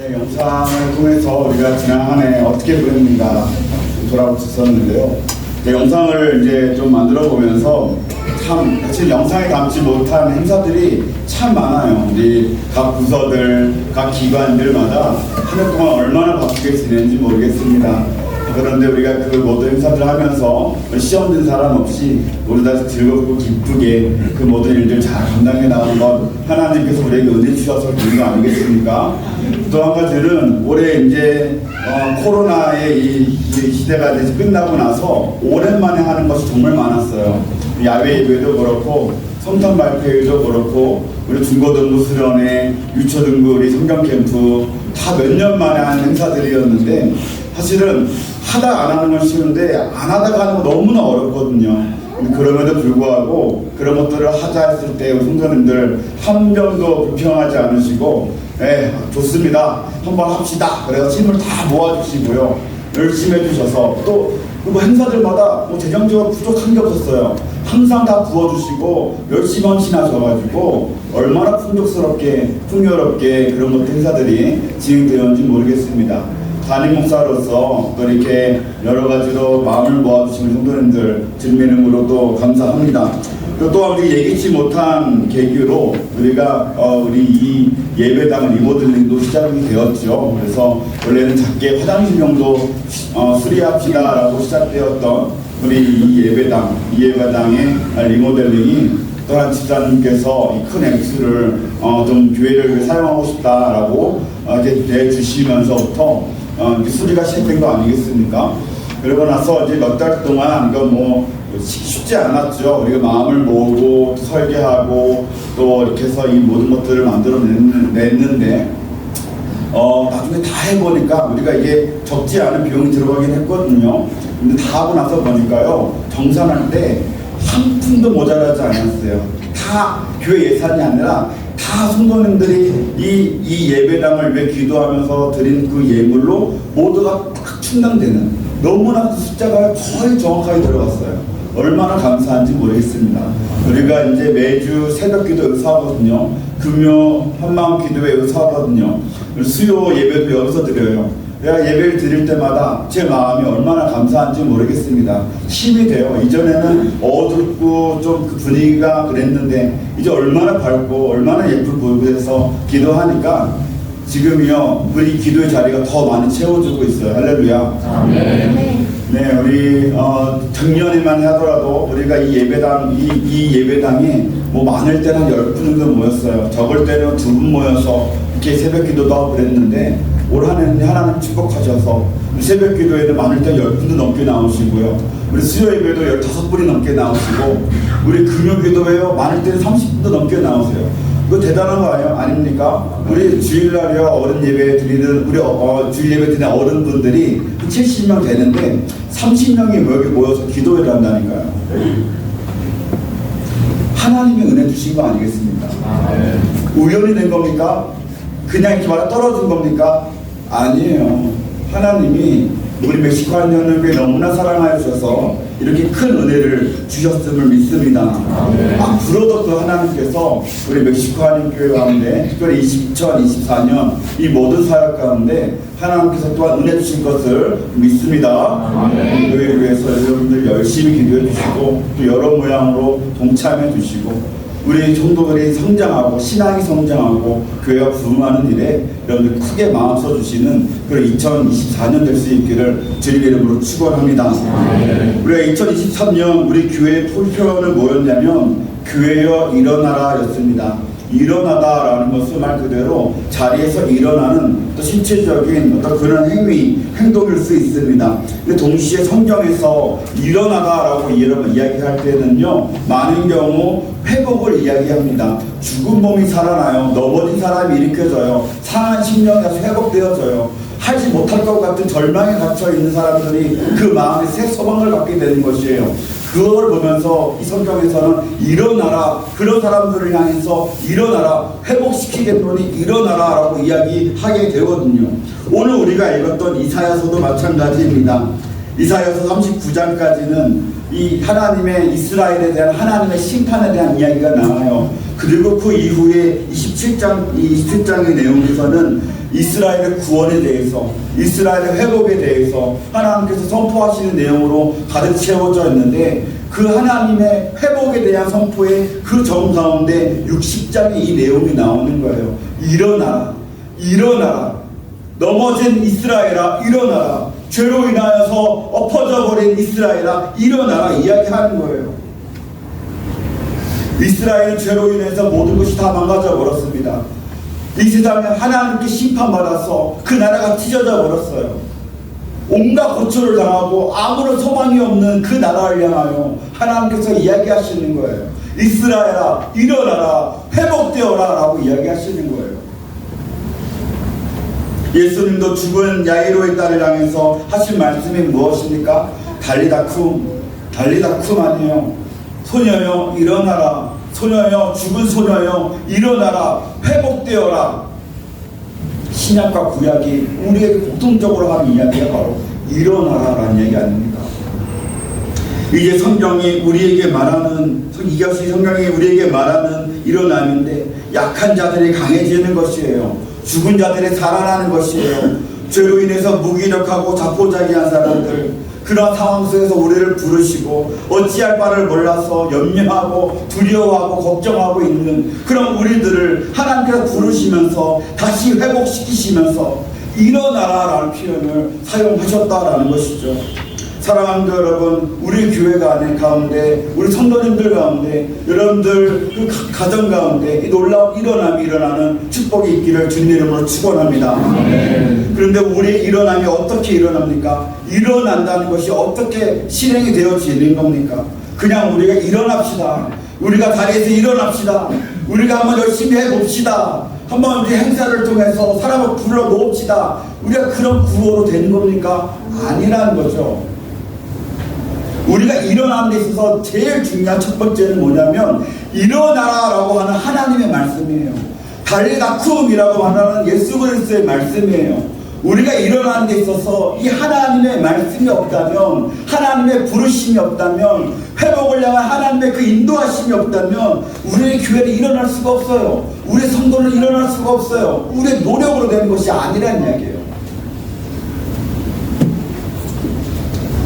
네, 영상을 통해서 우리가 지난 한 해 어떻게 보냈는가 돌아보셨었는데요. 영상을 이제 좀 만들어 보면서 참 사실 영상에 담지 못한 행사들이 참 많아요. 우리 각 부서들, 각 기관들마다 한 해 동안 얼마나 바쁘게 지냈는지 모르겠습니다. 그런데 우리가 그 모든 행사들을 하면서 시험 든 사람 없이 모두 다 즐겁고 기쁘게 그 모든 일들 잘 감당해 나가는 것 하나님께서 우리에게 은혜 주셔서 그런 거 아니겠습니까? 또 한 가지는 올해 이제 코로나의 이 시대가 이제 끝나고 나서 오랜만에 하는 것이 정말 많았어요. 야외 예배도 그렇고 성탄 발표회도 그렇고 우리 중고등부 수련회, 유초등부 우리 성경 캠프 다 몇 년 만에 하는 행사들이었는데 사실은 하다 안 하는 건 쉬운데 안 하다가 하는 건 너무나 어렵거든요. 그럼에도 불구하고 그런 것들을 하자 했을 때 우리 성도님들 한 명도 불평하지 않으시고 좋습니다. 한번 합시다. 그래서 힘을 다 모아주시고요. 열심히 해주셔서 또 뭐 행사들마다 뭐 재정적으로 부족한 게 없었어요. 항상 다 부어주시고 열심히 헌신하셔가지고 얼마나 풍족스럽게 풍요롭게 그런 것 행사들이 진행되었는지 모르겠습니다. 담임 목사로서 또 이렇게 여러 가지로 마음을 모아주신 성도님들 주님의 이름으로도 감사합니다. 또 우리 예기치 못한 계기로 우리가 우리 이 예배당 리모델링도 시작이 되었죠. 그래서 원래는 작게 화장실용도 수리합시다라고 시작되었던 우리 이 예배당의 리모델링이 또한 집사님께서 이 큰 액수를 좀 교회를 사용하고 싶다라고 이렇게 내주시면서부터 수리가 시작된 거 아니겠습니까? 그러고 나서 이제 몇 달 동안 이거 뭐 쉽지 않았죠. 우리가 마음을 모으고 설계하고 또 이렇게 해서 이 모든 것들을 만들어냈는데 나중에 다 해보니까 우리가 이게 적지 않은 비용이 들어가긴 했거든요. 근데 다 하고 나서 보니까요, 정산할 때 한 푼도 모자라지 않았어요. 다 교회 예산이 아니라 다 성도님들이 이 예배당을 위해 기도하면서 드린 그 예물로 모두가 딱 충당되는, 너무나 숫자가 거의 정확하게 들어갔어요. 얼마나 감사한지 모르겠습니다. 우리가 이제 매주 새벽 기도 의사하거든요. 금요 한마음 기도회 의사하거든요. 수요 예배도 여기서 드려요. 내가 예배를 드릴 때마다 제 마음이 얼마나 감사한지 모르겠습니다. 힘이 돼요. 이전에는 어둡고 좀 그 분위기가 그랬는데 이제 얼마나 밝고 얼마나 예쁜 곳에서 기도하니까 지금요 우리 기도의 자리가 더 많이 채워지고 있어요. 할렐루야. 아멘. 네, 우리 작년에만 하더라도 우리가 이 예배당이 뭐 많을 때는 한 10분 정도 모였어요. 적을 때는 2분 모여서 이렇게 새벽 기도도 하고 그랬는데 올 한해는 하나님 축복하셔서 새벽 기도에는 많을 때 10분도 넘게 나오시고요. 우리 수요 예배도 15분이 넘게 나오시고 우리 금요 기도회요 많을 때는 30분도 넘게 나오세요. 이거 대단한 거 아닙니까? 우리 주일날이요 어른 예배 드리는 우리 주일 예배 드리는 어른분들이 70명 되는데 30명이 여기 모여서 기도회를 한다니까요. 하나님이 은혜 주신 거 아니겠습니까? 우연이 된 겁니까? 그냥 이렇게 말아 떨어진 겁니까? 아니에요. 하나님이 우리 멕시코 한년을 너무나 사랑하여 주셔서 이렇게 큰 은혜를 주셨음을 믿습니다. 앞으로도 그 하나님께서 우리 멕시코 한인교회 가운데 특별히 2024년 이 모든 사역 가운데 하나님께서 또한 은혜 주신 것을 믿습니다. 교회를 위해서 여러분들 열심히 기도해 주시고 또 여러 모양으로 동참해 주시고 우리 성도들이 성장하고 신앙이 성장하고 교회가 부흥하는 일에 여러분들 크게 마음 써주시는 그런 2024년 될 수 있기를 주님의 이름으로 축원합니다. 우리가 2023년 우리 교회의 표표는 뭐였냐면 교회여 일어나라 였습니다. 일어나다라는 것은 말 그대로 자리에서 일어나는 또 신체적인 어떤 그런 행동일 수 있습니다. 근데 동시에 성경에서 일어나다라고 이야기할 때는요, 많은 경우 회복을 이야기합니다. 죽은 몸이 살아나요. 넘어진 사람이 일으켜져요. 상한 심령이 다시 회복되어져요. 하지 못할 것 같은 절망에 갇혀 있는 사람들이 그 마음에 새 소망을 갖게 되는 것이에요. 그걸 보면서 이 성경에서는 일어나라, 그런 사람들을 향해서 일어나라, 회복시키겠노니 일어나라 라고 이야기하게 되거든요. 오늘 우리가 읽었던 이사야서도 마찬가지입니다. 이사야서 39장까지는 이 하나님의 이스라엘에 대한 하나님의 심판에 대한 이야기가 나와요. 그리고 그 이후에 27장의 내용에서는 이스라엘의 구원에 대해서, 이스라엘의 회복에 대해서 하나님께서 선포하시는 내용으로 가득 채워져 있는데, 그 하나님의 회복에 대한 선포의 그 정 가운데 60장에 이 내용이 나오는 거예요. 일어나라, 일어나라, 넘어진 이스라엘아 일어나라, 죄로 인하여서 엎어져 버린 이스라엘아 일어나라 이야기하는 거예요. 이스라엘은 죄로 인해서 모든 것이 다 망가져 버렸습니다. 이 세상에 하나님께 심판받아서 그 나라가 찢어져 버렸어요. 온갖 고초를 당하고 아무런 소망이 없는 그 나라를 향하여 하나님께서 이야기하시는 거예요. 이스라엘아 일어나라, 회복되어라 라고 이야기하시는 거예요. 예수님도 죽은 야이로의 딸을 향해서 하신 말씀이 무엇입니까? 달리다쿰, 달리다쿰 아니에요. 소녀여 일어나라, 소녀여, 죽은 소녀여 일어나라, 회복되어라. 신약과 구약이 우리에게 공통적으로 하는 이야기가 바로 일어나라 라는 이야기 아닙니까? 이게 성경이 우리에게 말하는, 이것이 성경이 우리에게 말하는 일어남인데, 약한 자들이 강해지는 것이에요. 죽은 자들이 살아나는 것이에요. 죄로 인해서 무기력하고 자포자기한 사람들, 그런 상황 속에서 우리를 부르시고 어찌할 바를 몰라서 염려하고 두려워하고 걱정하고 있는 그런 우리들을 하나님께서 부르시면서 다시 회복시키시면서 일어나라라는 표현을 사용하셨다라는 것이죠. 사랑하는 여러분, 우리 교회가 안에 가운데, 우리 성도님들 가운데, 여러분들 그 가정 가운데 이 놀라운 일어남이 일어나는 축복이 있기를 주님 이름으로 축원합니다. 그런데 우리의 일어남이 어떻게 일어납니까? 일어난다는 것이 어떻게 실행이 되어지는 겁니까? 그냥 우리가 일어납시다, 우리가 다리에서 일어납시다, 우리가 한번 열심히 해봅시다, 한번 우리 행사를 통해서 사람을 불러 놓읍시다, 우리가 그런 구호로 되는 겁니까? 아니라는 거죠. 우리가 일어나는 데 있어서 제일 중요한 첫 번째는 뭐냐면 일어나라라고 하는 하나님의 말씀이에요. 달리다쿰이라고 하는 예수 그리스도의 말씀이에요. 우리가 일어나는 데 있어서 이 하나님의 말씀이 없다면, 하나님의 부르심이 없다면, 회복을 향한 하나님의 그 인도하심이 없다면 우리의 교회는 일어날 수가 없어요. 우리의 성도는 일어날 수가 없어요. 우리의 노력으로 되는 것이 아니라는 이야기예요.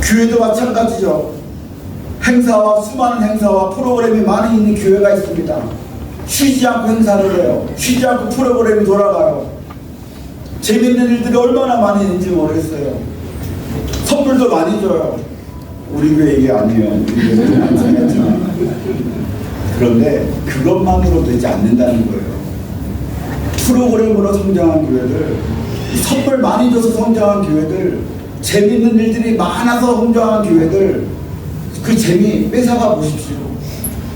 교회도 마찬가지죠. 행사와 수많은 행사와 프로그램이 많이 있는 교회가 있습니다. 쉬지 않고 행사를 해요. 쉬지 않고 프로그램이 돌아가요. 재밌는 일들이 얼마나 많이 있는지 모르겠어요. 선물도 많이 줘요. 우리 교회 얘기 아니에요. 우리 교회는 안 생겼지만. 그런데 그것만으로 되지 않는다는 거예요. 프로그램으로 성장한 교회들, 선물 많이 줘서 성장한 교회들, 재밌는 일들이 많아서 성장한 교회들, 그 재미 뺏어가 보십시오.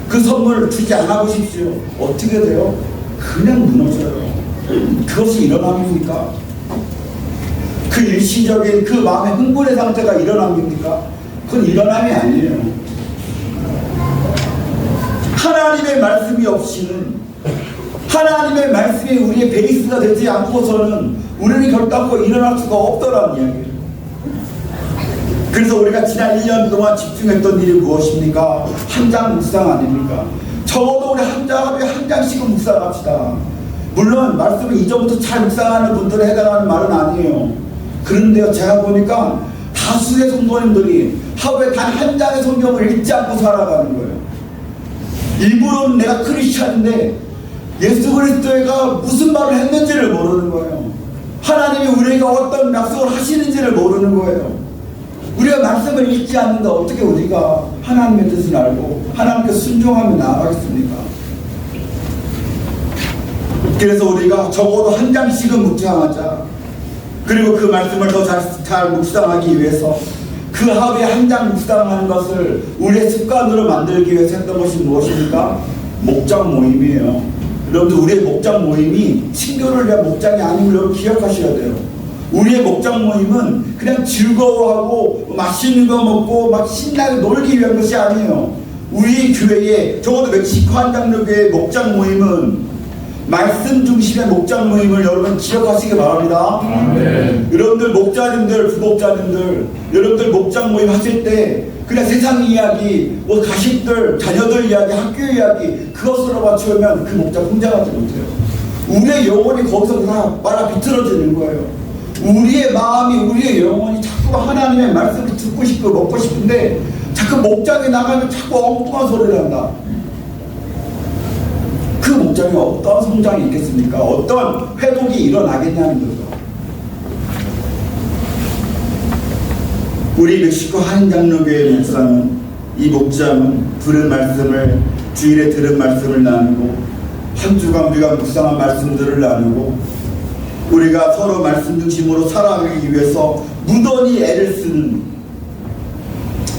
그 선물 주지 않아 보십시오. 어떻게 돼요? 그냥 무너져요. 그것이 일어남입니까? 그 일시적인 그 마음의 흥분의 상태가 일어남입니까? 그건 일어남이 아니에요. 하나님의 말씀이 없이는, 하나님의 말씀이 우리의 베이스가 되지 않고서는 우리는 결단코 일어날 수가 없더라는 이야기예요. 그래서 우리가 지난 1년 동안 집중했던 일이 무엇입니까? 한 장 묵상 아닙니까? 적어도 우리 한 장씩은 묵상합시다. 물론 말씀을 이전부터 잘 묵상하는 분들에 해당하는 말은 아니에요. 그런데요, 제가 보니까 다수의 성도님들이 하루에 단 한 장의 성경을 읽지 않고 살아가는 거예요. 일부러는 내가 크리스찬인데 예수 그리스도가 무슨 말을 했는지를 모르는 거예요. 하나님이 우리에게 어떤 약속을 하시는지를 모르는 거예요. 우리가 말씀을 읽지 않는다 어떻게 우리가 하나님의 뜻을 알고 하나님께 순종하며 나아가겠습니까? 그래서 우리가 적어도 한 장씩은 묵상하자. 그리고 그 말씀을 더 잘 묵상하기 위해서 그 하루에 한 장 묵상하는 것을 우리의 습관으로 만들기 위해서 했던 것이 무엇입니까? 목장 모임이에요. 여러분들, 우리의 목장 모임이 친교를 위한 목장이 아님을 여러분 기억하셔야 돼요. 우리의 목장 모임은 그냥 즐거워하고 맛있는 거 먹고 막 신나게 놀기 위한 것이 아니에요. 우리 교회에 적어도 멕시코 한장로교회 목장 모임은 말씀 중심의 목장 모임을 여러분 기억하시기 바랍니다. 여러분들 목자님들, 부목자님들, 여러분들 목장 모임 하실 때 그냥 세상 이야기, 뭐 가식들, 자녀들 이야기, 학교 이야기 그것으로 맞추면 그 목장 성장하지 못해요. 우리의 영혼이 거기서 다 말아 비틀어지는 거예요. 우리의 마음이, 우리의 영혼이 자꾸 하나님의 말씀을 듣고 싶고 먹고 싶은데 자꾸 목장에 나가면 자꾸 엉뚱한 소리를 한다. 그 목장에 어떤 성장이 있겠습니까? 어떤 회복이 일어나겠냐는 거죠. 우리 멕시코 한인장로교회 목사는, 이 목장은 들은 말씀을, 주일에 들은 말씀을 나누고 한 주간 우리가 묵상한 말씀들을 나누고 우리가 서로 말씀 중심으로 살아가기 위해서 무던히 애를 쓰는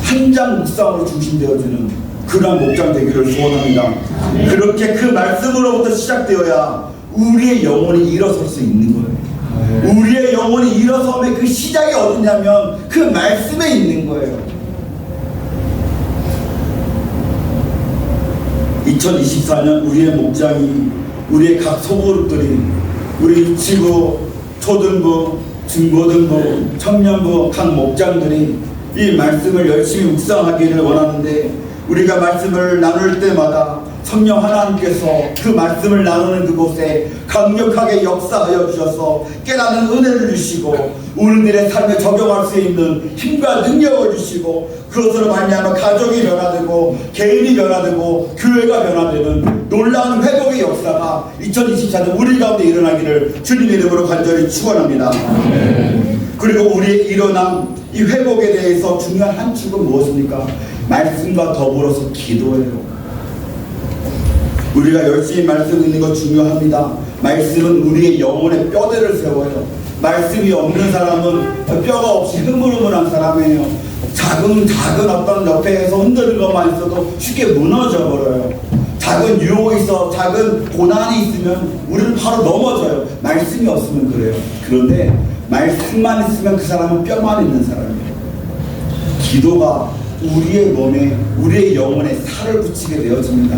한장 묵상으로 중심되어지는 그런 목장 되기를 소원합니다. 그렇게 그 말씀으로부터 시작되어야 우리의 영혼이 일어설 수 있는 거예요. 우리의 영혼이 일어섬의 그 시작이 어디냐면 그 말씀에 있는 거예요. 2024년 우리의 목장이, 우리의 각 소그룹들이, 우리 유치부, 초등부, 중고등부, 청년부 각 목장들이 이 말씀을 열심히 묵상하기를 원하는데, 우리가 말씀을 나눌 때마다 성령 하나님께서 그 말씀을 나누는 그곳에 강력하게 역사하여 주셔서 깨닫는 은혜를 주시고 우리들의 삶에 적용할 수 있는 힘과 능력을 주시고 그것으로 말미암아 가족이 변화되고 개인이 변화되고 교회가 변화되는 놀라운 회복의 역사가 2024년 우리 가운데 일어나기를 주님의 이름으로 간절히 축원합니다. 그리고 우리의 일어남, 이 회복에 대해서 중요한 한 축은 무엇입니까? 말씀과 더불어서 기도예요. 우리가 열심히 말씀 읽는 것 중요합니다. 말씀은 우리의 영혼의 뼈대를 세워요. 말씀이 없는 사람은 뼈가 없이 흐물흐물한 사람이에요. 작은 어떤 옆에서 흔드는 것만 있어도 쉽게 무너져 버려요. 작은 유혹이 있어, 작은 고난이 있으면 우리는 바로 넘어져요. 말씀이 없으면 그래요. 그런데 말씀만 있으면 그 사람은 뼈만 있는 사람이에요. 기도가 우리의 몸에, 우리의 영혼에 살을 붙이게 되어집니다.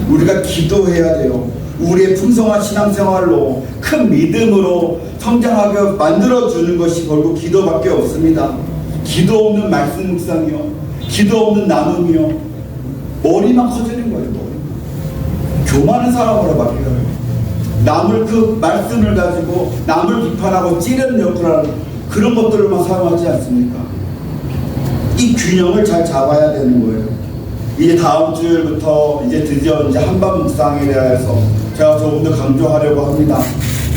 우리가 기도해야 돼요. 우리의 풍성한 신앙생활로 큰 믿음으로 성장하게 만들어주는 것이 결국 기도밖에 없습니다. 기도 없는 말씀 묵상이요, 기도 없는 나눔이요, 머리만 커지는 거예요. 머리만. 교만한 사람으로 바뀌어요. 남을 그 말씀을 가지고 남을 비판하고 찌르는 역할을 하는 그런 것들만 사용하지 않습니까? 이 균형을 잘 잡아야 되는 거예요. 이제 다음 주일부터 이제 드디어 이제 한밤 묵상에 대해서 제가 조금 더 강조하려고 합니다.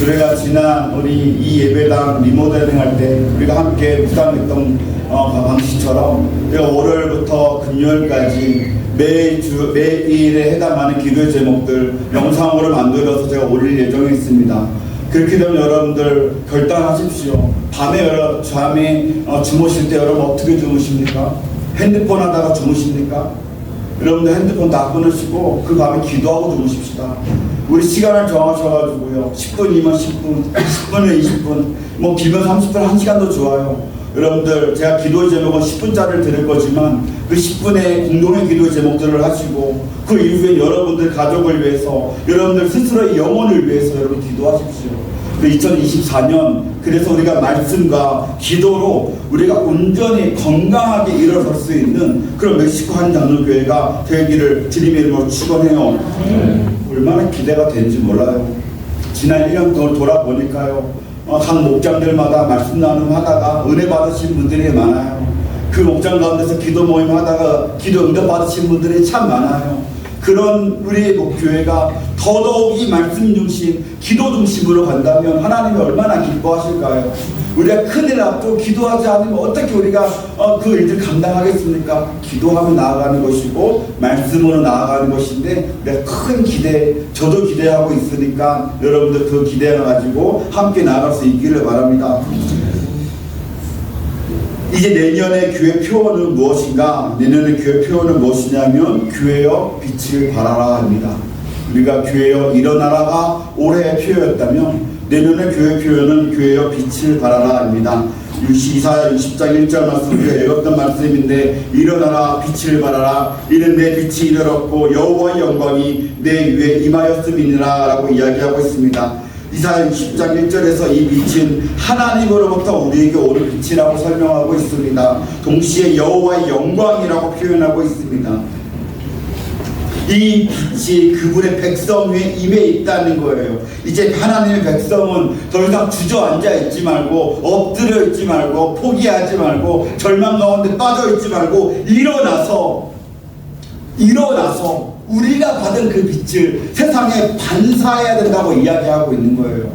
우리가 지난 우리 이 예배당 리모델링 할 때 우리가 함께 묵상했던 방식처럼 제가 월요일부터 금요일까지 매일에 해당하는 기도의 제목들 영상으로 만들어서 제가 올릴 예정에 있습니다. 그렇게 되면 여러분들 결단하십시오. 밤에 주무실 때 여러분 어떻게 주무십니까? 핸드폰 하다가 주무십니까? 여러분들 핸드폰 다 끊으시고 그 밤에 기도하고 주무십시다. 우리 시간을 정하셔가지고요. 10분이면 10분, 10분이면 20분, 뭐 길면 30분, 1시간도 좋아요. 여러분들 제가 기도의 제목은 10분짜리를 드릴 거지만 그 10분의 공동의 기도의 제목들을 하시고 그 이후에 여러분들 가족을 위해서, 여러분들 스스로의 영혼을 위해서 여러분 기도하십시오. 2024년 그래서 우리가 말씀과 기도로 우리가 온전히 건강하게 일어설 수 있는 그런 멕시코 한인장로교회가 되기를 주님의 이름으로 축원해요. 얼마나 기대가 되는지 몰라요. 지난 1년 동안 돌아보니까요, 각 목장들마다 말씀 나눔하다가 은혜 받으신 분들이 많아요. 그 목장 가운데서 기도 모임 하다가 기도 응답 받으신 분들이 참 많아요. 그런 우리의 교회가 더더욱 이 말씀 중심, 기도 중심으로 간다면 하나님이 얼마나 기뻐하실까요? 우리가 큰일 앞두고 기도하지 않으면 어떻게 우리가 그 일들 감당하겠습니까? 기도하며 나아가는 것이고 말씀으로 나아가는 것인데 우리가 큰 기대, 저도 기대하고 있으니까 여러분들 그 기대를 가지고 함께 나아갈 수 있기를 바랍니다. 이제 내년의 교회 표어는 무엇인가? 내년의 교회 표어는 무엇이냐면 교회여 빛을 발하라 합니다. 우리가 교회여 일어나라가 올해의 표어였다면 내년의 교회 표어는 교회여 빛을 발하라 합니다. 이사야 60장 1절 말씀 우리가 읽었던 말씀인데, 일어나라 빛을 발하라 이는 내 빛이 이르렀고 여호와의 영광이 내 위에 임하였음이니라 라고 이야기하고 있습니다. 이사야 60장 1절에서 이 빛은 하나님으로부터 우리에게 오는 빛이라고 설명하고 있습니다. 동시에 여호와의 영광이라고 표현하고 있습니다. 이 빛이 그분의 백성 위에 임해 있다는 거예요. 이제 하나님의 백성은 더 이상 주저앉아 있지 말고, 엎드려 있지 말고, 포기하지 말고, 절망 가운데 빠져 있지 말고 일어나서 우리가 받은 그 빛을 세상에 반사해야 된다고 이야기하고 있는 거예요.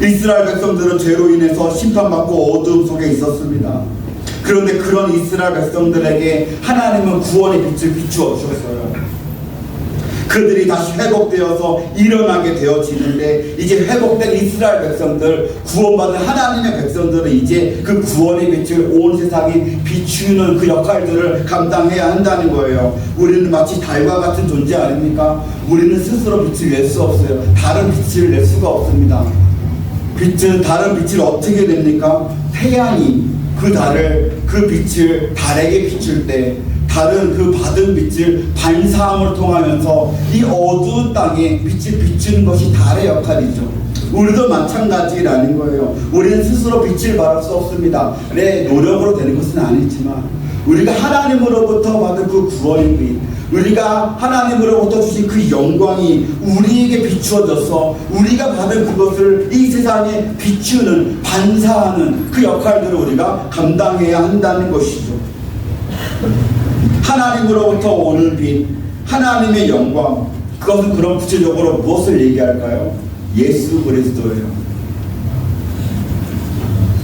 이스라엘 백성들은 죄로 인해서 심판받고 어두움 속에 있었습니다. 그런데 그런 이스라엘 백성들에게 하나님은 구원의 빛을 비추어 주셨어요. 그들이 다시 회복되어서 일어나게 되어지는데, 이제 회복된 이스라엘 백성들, 구원받은 하나님의 백성들은 이제 그 구원의 빛을 온 세상에 비추는 그 역할들을 감당해야 한다는 거예요. 우리는 마치 달과 같은 존재 아닙니까? 우리는 스스로 빛을 낼 수 없어요. 다른 빛을 낼 수가 없습니다. 다른 빛을 어떻게 냅니까? 태양이 그 빛을 달에게 비출 때, 다른 그 받은 빛을 반사함을 통하면서 이 어두운 땅에 빛을 비추는 것이 달의 역할이죠. 우리도 마찬가지라는 거예요. 우리는 스스로 빛을 발할 수 없습니다. 내 노력으로 되는 것은 아니지만, 우리가 하나님으로부터 받은 그 구원의 빛, 우리가 하나님으로부터 주신 그 영광이 우리에게 비추어져서 우리가 받은 그것을 이 세상에 비추는, 반사하는 그 역할들을 우리가 감당해야 한다는 것이죠. 하나님으로부터 오는 빛, 하나님의 영광, 그것은 그럼 구체적으로 무엇을 얘기할까요? 예수 그리스도예요.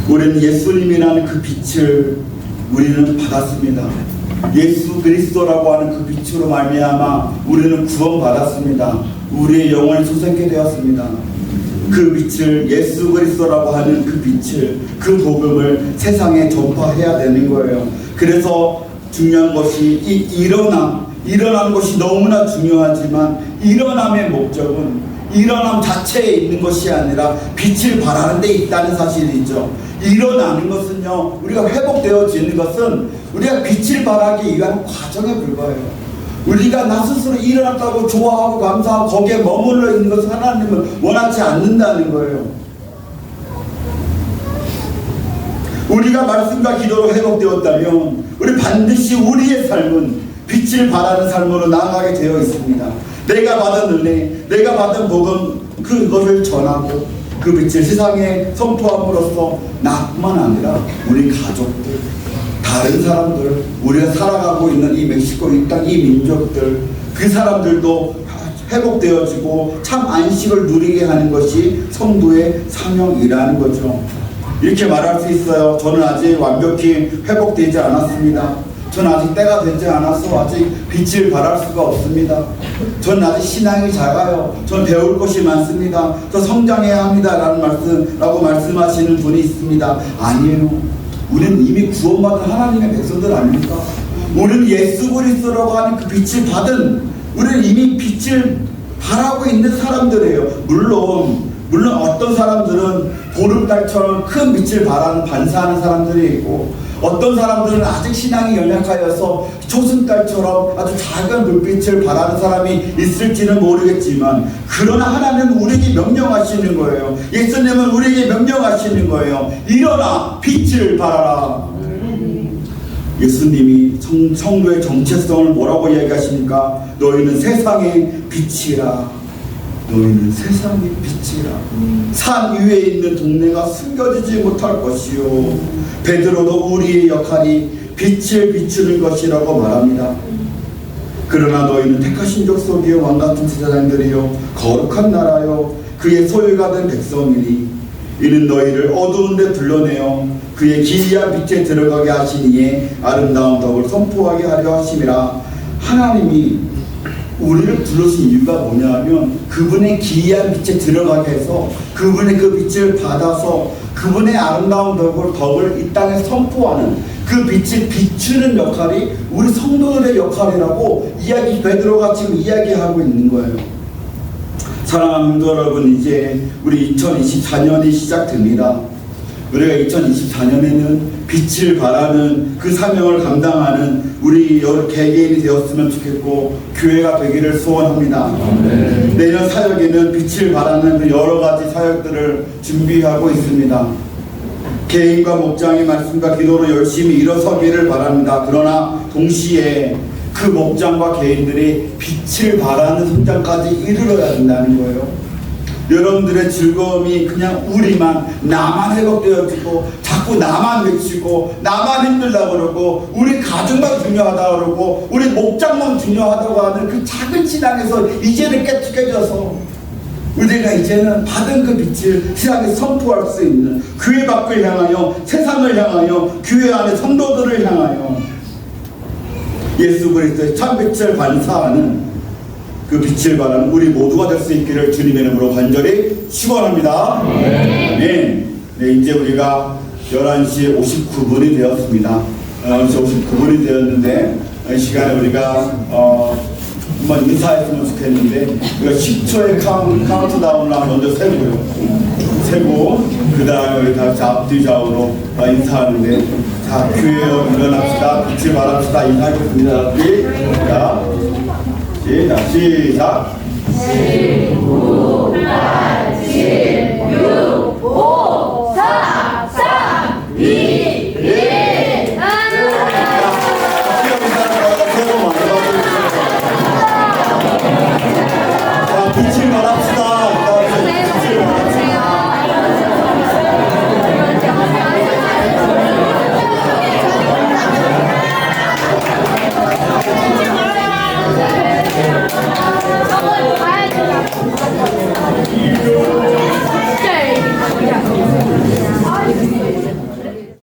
우리는 예수님이라는 그 빛을 우리는 받았습니다. 예수 그리스도라고 하는 그 빛으로 말미암아 우리는 구원받았습니다. 우리의 영혼이 솟게 되었습니다. 그 빛을, 예수 그리스도라고 하는 그 빛을, 그 복음을 세상에 전파해야 되는 거예요. 그래서 중요한 것이 이 일어나는 것이 너무나 중요하지만, 일어남의 목적은 일어남 자체에 있는 것이 아니라 빛을 발하는 데 있다는 사실이죠. 일어나는 것은요, 우리가 회복되어지는 것은 우리가 빛을 발하기 위한 과정에 불과해요. 우리가 나 스스로 일어났다고 좋아하고 감사하고 거기에 머물러 있는 것을 하나님은 원하지 않는다는 거예요. 우리가 말씀과 기도로 회복되었다면 우리 반드시 우리의 삶은 빛을 발하는 삶으로 나아가게 되어 있습니다. 내가 받은 은혜, 내가 받은 복음, 그것을 전하고 그 빛을 세상에 선포함으로써 나뿐만 아니라 우리 가족들, 다른 사람들, 우리가 살아가고 있는 이 멕시코 이 땅, 이 민족들, 그 사람들도 회복되어지고 참 안식을 누리게 하는 것이 성도의 사명이라는 거죠. 이렇게 말할 수 있어요. 저는 아직 완벽히 회복되지 않았습니다. 저는 아직 때가 되지 않아서 아직 빛을 발할 수가 없습니다. 저는 아직 신앙이 작아요. 전 배울 것이 많습니다. 저 성장해야 합니다. 라고 말씀하시는 분이 있습니다. 아니에요. 우리는 이미 구원받은 하나님의 백성들 아닙니까? 우리는 예수 그리스도라고 하는 그 빛을 받은, 우리는 이미 빛을 발하고 있는 사람들이에요. 물론 어떤 사람들은 보름달처럼 큰 빛을 발하는, 반사하는 사람들이 있고, 어떤 사람들은 아직 신앙이 연약하여서 초승달처럼 아주 작은 불빛을 발하는 사람이 있을지는 모르겠지만, 그러나 하나님은 우리에게 명령하시는 거예요. 예수님은 우리에게 명령하시는 거예요. 일어나 빛을 발하라. 예수님이 성도의 정체성을 뭐라고 이야기하십니까? 너희는 세상의 빛이라. 너희는 세상의 빛이라. 산 위에 있는 동네가 숨겨지지 못할 것이요, 베드로도 우리의 역할이 빛을 비추는 것이라고 말합니다. 그러나 너희는 택하신 족속이요, 왕같은 제사장들이요, 거룩한 나라요, 그의 소유가 된 백성이니 이는 너희를 어두운 데 불러내어 그의 기이한 빛에 들어가게 하시니에 아름다운 덕을 선포하게 하려 하심이라. 하나님이 우리를 부르신 이유가 뭐냐 하면, 그분의 기이한 빛에 들어가게 해서 그분의 그 빛을 받아서 그분의 아름다운 덕을 이 땅에 선포하는, 그 빛을 비추는 역할이 우리 성도들의 역할이라고 베드로가 지금 이야기하고 있는 거예요. 사랑하는 성도 여러분, 이제 우리 2024년이 시작됩니다. 우리가 2024년에는 빛을 발하는 그 사명을 감당하는 우리 여러 개개인이 되었으면 좋겠고 교회가 되기를 소원합니다. 내년 사역에는 빛을 발하는 그 여러 가지 사역들을 준비하고 있습니다. 개인과 목장의 말씀과 기도로 열심히 일어서기를 바랍니다. 그러나 동시에 그 목장과 개인들이 빛을 발하는 성장까지 이르러야 된다는 거예요. 여러분들의 즐거움이 그냥 우리만, 나만 회복되어지고 자꾸 나만 외치고 나만 힘들다고 그러고 우리 가족만 중요하다고 그러고 우리 목장만 중요하다고 하는 그 작은 신앙에서 이제는 깨끗해져서 우리가 이제는 받은 그 빛을 세상에 선포할 수 있는 교회 밖을 향하여 세상을 향하여 교회 안의 성도들을 향하여 예수 그리스도의 참빛을 반사하는 그 빛을 발하는 우리 모두가 될 수 있기를 주님의 이름으로 간절히 축원합니다. 네, 이제 우리가 11시 59분이 되었습니다. 11시 59분이 되었는데 이 시간에 우리가 한번 인사했으면 좋겠는데 우리가 10초의 카운트다운을 먼저 세고 그 다음에 우리 다시 앞뒤 좌우로 인사하는데 자, 교회여 일어납시다. 빛을 발합시다. 인사하겠습니다. 자, 시작. 10, 9, 8